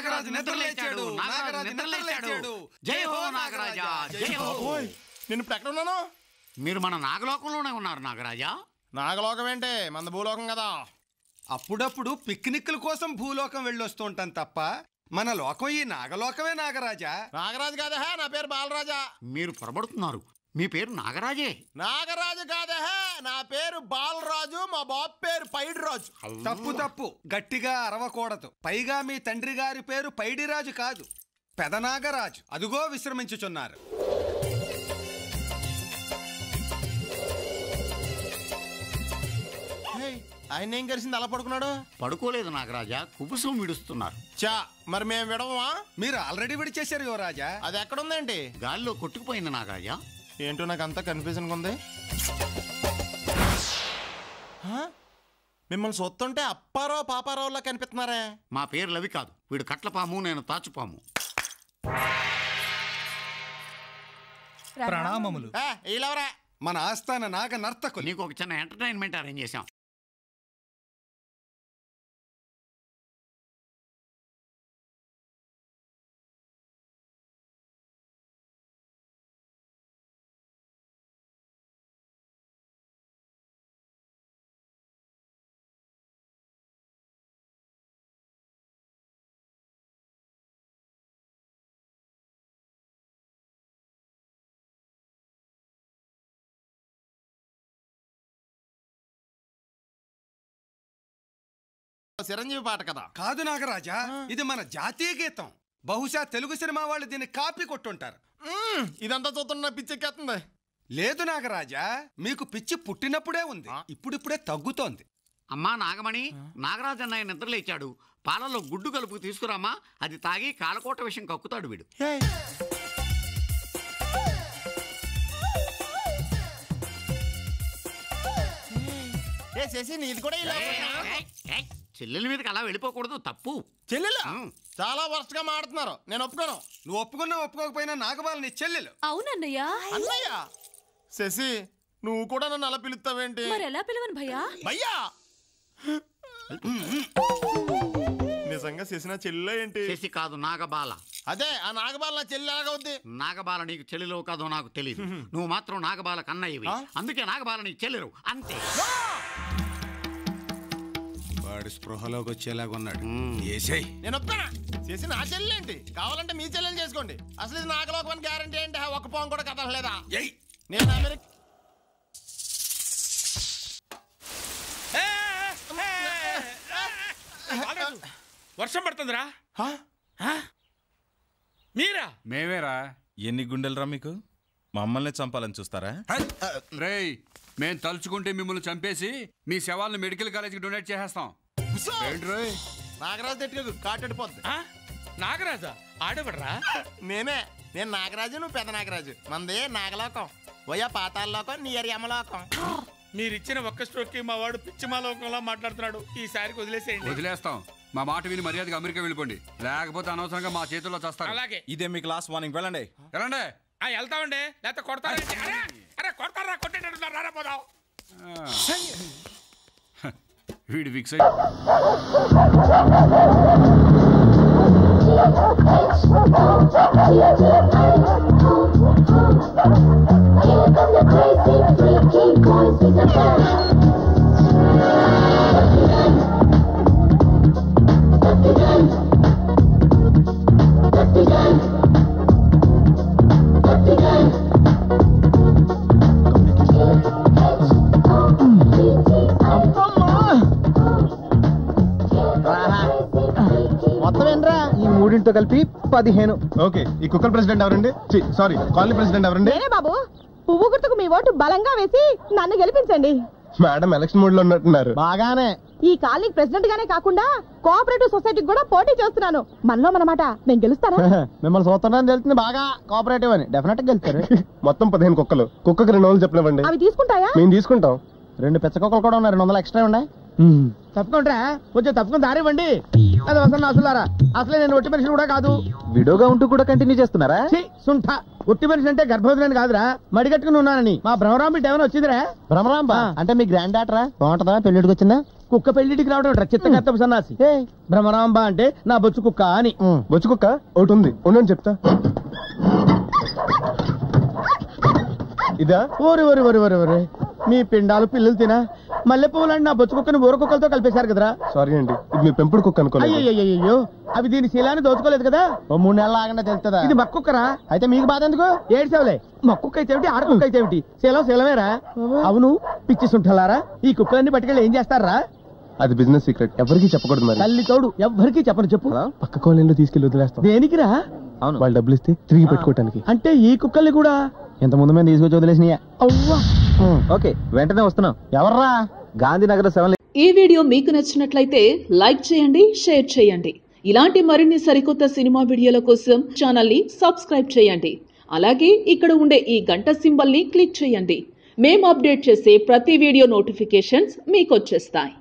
నాగరాజు నిద్రలేచాడు, నాగరాజు నిద్రలేచాడు. జై హో నాగరాజా, జై హో. నేను ఇప్పుడు ఎక్కడ ఉన్నాను? మీరు మన నాగలోకంలోనే ఉన్నారు నాగరాజా. నాగలోకం ఏంటి, మన భూలోకం కదా. అప్పుడప్పుడు పిక్నిక్ల కోసం భూలోకం వెళ్ళొస్తూ ఉంటాం తప్ప మన లోకం ఈ నాగలోకమే నాగరాజా. నాగరాజు కాదా, నా పేరు బాలరాజా. మీరు పొరబడుతున్నారు, మీ పేరు నాగరాజే. నాగరాజు కాదా, నా పేరు బాలరాజు. మా బాబు పేరు పైడిరాజు. తప్పు తప్పు, గట్టిగా అరవకూడదు. పైగా మీ తండ్రి గారి పేరు పైడిరాజు కాదు, పెదనాగరాజు. అదుగో విశ్రమించుచున్నారు. ఆయన ఏం కలిసింది అలా పడుకున్నాడు? పడుకోలేదు నాగరాజా, కుబుసం విడుస్తున్నారు. చా, మరి మేము విడవమా? మీరు ఆల్రెడీ విడిచేశారు యువరాజా. అది ఎక్కడుందేంటి? గాలిలో కొట్టుకుపోయింది నాగరాజా. ఏంటో నాకు అంతా కన్ఫ్యూజన్ ఉంది. మిమ్మల్ని చూస్తుంటే అప్పారావు పాపారావులా కనిపిస్తున్నారే. మా పేర్లు అవి కాదు, వీడు కట్లపాము, నేను తాచుపాము. ప్రణామములు. వీళ్ళెవరా? మన ఆస్థాన నాగ నర్తకులు. నీకు ఒక చిన్న ఎంటర్టైన్మెంట్ అరేంజ్ చేశాం. చిరంజీవి పాట కదా? కాదు నాగరాజా, ఇది మన జాతీయ గీతం. బహుశా తెలుగు సినిమా వాళ్ళు దీన్ని కాపీ కొట్టుంటారు. ఇదంతా చూస్తున్న పిచ్చెక్కేస్తుంది. లేదు నాగరాజా, మీకు పిచ్చి పుట్టినప్పుడే ఉంది, ఇప్పుడిప్పుడే తగ్గుతోంది. అమ్మా నాగమణి, నాగరాజు అన్నయ్య నిద్రలేచాడు, పాలలో గుడ్డు కలుపు తీసుకురామా, అది తాగి కాలకోట విషయం కక్కుతాడు వీడు. నీది కూడా చెల్లెల మీదకి అలా వెళ్ళిపోకూడదు, తప్పు. చెల్లెలు చాలా వరస్ట్ గా మాడుతున్నారు, నేను ఒప్పుకోను. నువ్వు ఒప్పుకున్నా ఒప్పుకోకపోయినా నాగబాల నీ చెల్లెలు. అవునన్నయ్య. అన్నయ్య? శశి, నువ్వు కూడా నన్ను అలా పిలుస్తావేంటి? మరి ఎలా పిలవను భయ్యా? భయ్యా నిజంగా శశి నా చెల్లె ఏంటి? శశి కాదు, నాగబాల. అదే, ఆ నాగబాల నా చెల్లి ఎలాగవుద్ది? నాగబాల నీకు చెల్లెలో కాదో నాకు తెలియదు, నువ్వు మాత్రం నాగబాల కన్నయ్యవి, అందుకే నాగబాల నీకు చెల్లెరు, అంతే. వాడు స్పృహలోకి వచ్చేలాగున్నాడు. నేను ఒప్పుకోనా? శశి నా చెల్లి ఏంటి? కావాలంటే మీ చెల్లెలు చేసుకోండి. అసలు ఇది నాగలోకం గ్యారంటీ ఏంటి? ఒక్క పోం కూడా కదలలేదా? నేను అమెరికా వర్షం పడుతుందిరా. మీరా? మేమేరా. ఎన్ని గుండెలరా మీకు? మమ్మల్ని చంపాలని చూస్తారా? రేయ్, మేం తలుచుకుంటే మిమ్మల్ని చంపేసి మీ శవాలను మెడికల్ కాలేజీకి డొనేట్ చేసేస్తాం. నాగరాజు తెట్టుకు కాటడిపోద్ది. నాగరాజా? ఆడబడరా? నేను నాగరాజు, నువ్వు పెద్ద నాగరాజు. మందే నాగలోకం, పోయా పాతాళలోకం, నీ యమలోకం. మీరిచ్చిన ఒక్క స్ట్రోక్ కి మా వాడు పిచ్చిమా లోకంలో మాట్లాడుతున్నాడు. ఈసారికి వదిలేసేయండి. వదిలేస్తాం. మా మాట విని మర్యాదగా అమెరికా వెళ్ళిపోండి, లేకపోతే అనవసరంగా మా చేతుల్లో చేస్తారు. అలాగే. ఇదే మీకు లాస్ట్ వార్నింగ్. వెళ్ళండి. వెళ్ళండి. వెళ్తామండి, లేకపోతే కొడతారండి. అరే కొడతారా, కొట్టేటట్టున్నారు, రారా పోదాం. వీడు ఫిక్స్ మొత్తం ఏంట్రా ఈ మూడింటితో కలిపి 15. ఓకే, ఈ కుక్కర్ ప్రెసిడెంట్ ఎవరండి? సారీ, కాలనీ ప్రెసిడెంట్ ఎవరండి? బాబు, పువ్వు గుర్తుకు మీ ఓటు బలంగా వేసి నన్ను గెలిపించండి. మేడం ఎలక్షన్ మూడ్ లో ఉన్నట్టున్నారు. బాగానే. ఈ కాలనీ ప్రెసిడెంట్ గానే కాకుండా కోఆపరేటివ్ సొసైటీకి కూడా పోటీ చేస్తున్నాను. మనలో మనమాట, నేను గెలుస్తారా? మిమ్మల్ని చూస్తున్నారని తెలుస్తుంది బాగా. కోఆపరేటివ్ అని డెఫినెట్ గా గెలుస్తారు. మొత్తం 15 కుక్కలు. కుక్కకి 2 రోజులు చెప్పలేవండి. అవి తీసుకుంటాయా? మేము తీసుకుంటాం. 2 పెద్ద కుక్కలు కూడా ఉన్నాయి, 200 ఎక్స్ట్రా ఉన్నాయి. తప్పుకుంటారా? కొంచెం తప్పుకుని దారివ్వండి. అది వస్తున్నా అసలారా, అసలే నేను ఒట్టి మనిషిని కూడా కాదు. విడోగా ఉంటూ కూడా కంటిన్యూ చేస్తున్నారా? సుంఠ, ఒట్టి మనిషి అంటే గర్భవతిని కాదురా, మడిగట్టుకుని ఉన్నానని. మా భ్రమరాంబి ఏమైనా వచ్చిందిరా? భ్రమరాంబ అంటే మీ గ్రాండ్ డాటరా? బాగుంటుందా? పెళ్లిడికి వచ్చిందా? కుక్క పెళ్లిటికి రావడం చిత్తగత్తపు సన్నాసి. భ్రమరాంబ అంటే నా బొచ్చు కుక్క అని. బొచ్చు కుక్క ఒకటి ఉంది, ఉండని చెప్తా. ఇదా? ఓరి ఓరి ఓరి ఓరి ఓరి, మీ పిండాలు పిల్లలు తినా మల్లె పువ్వులంటే నా బొచ్చు కుక్కని ఊర కుక్కలతో కలిపేశారు కదరా. సారీ అండి, ఇది మీ పెంపుడు కుక్క అనుకోలేదు. అయ్యో, అవి దీని శీలాన్ని దోచుకోలేదు కదా. ఓ 3 నెలలు ఆగంటే తెలుస్తుందా? ఇది మక్కుక్కరా? అయితే మీకు బాధ ఎందుకు? ఏడ్చావులే, మక్కుక్క అయితే ఏమిటి, ఆడకుక్క అయితే ఏమిటి, శీలమేరా. అవును పిచ్చి సుంఠలారా, ఈ కుక్కలన్నీ పట్టుకెళ్ళి ఏం చేస్తారా? అది బిజినెస్ సీక్రెట్, ఎవరికి చెప్పకూడదు. మరి తల్లి తోడు ఎవ్వరికి చెప్పను. చెప్పు. పక్క కాలనీలో తీసుకెళ్లి వదిలేస్తాం. దేనికిరా? అవును, వాళ్ళు డబ్బులు ఇస్తే తిరిగి పెట్టుకోవటానికి. అంటే ఈ కుక్కల్ని కూడా ఎంత ముందు మేము తీసుకొచ్చి వదిలేసినాయా? అవ్వా. ఓకే, వెంటనే వస్తున్నాం. ఎవర్రా? గాంధీనగర్ 7. ఈ వీడియో మీకు నచ్చినట్లయితే లైక్ చేయండి, షేర్ చేయండి. ఇలాంటి మరిన్ని సరికొత్త సినిమా వీడియోల కోసం ఛానల్ ని సబ్స్క్రైబ్ చేయండి. అలాగే ఇక్కడ ఉండే ఈ గంట సింబల్ ని క్లిక్ చేయండి. మేము అప్డేట్ చేసే ప్రతి వీడియో నోటిఫికేషన్స్ మీకు వచ్చేస్తాయి.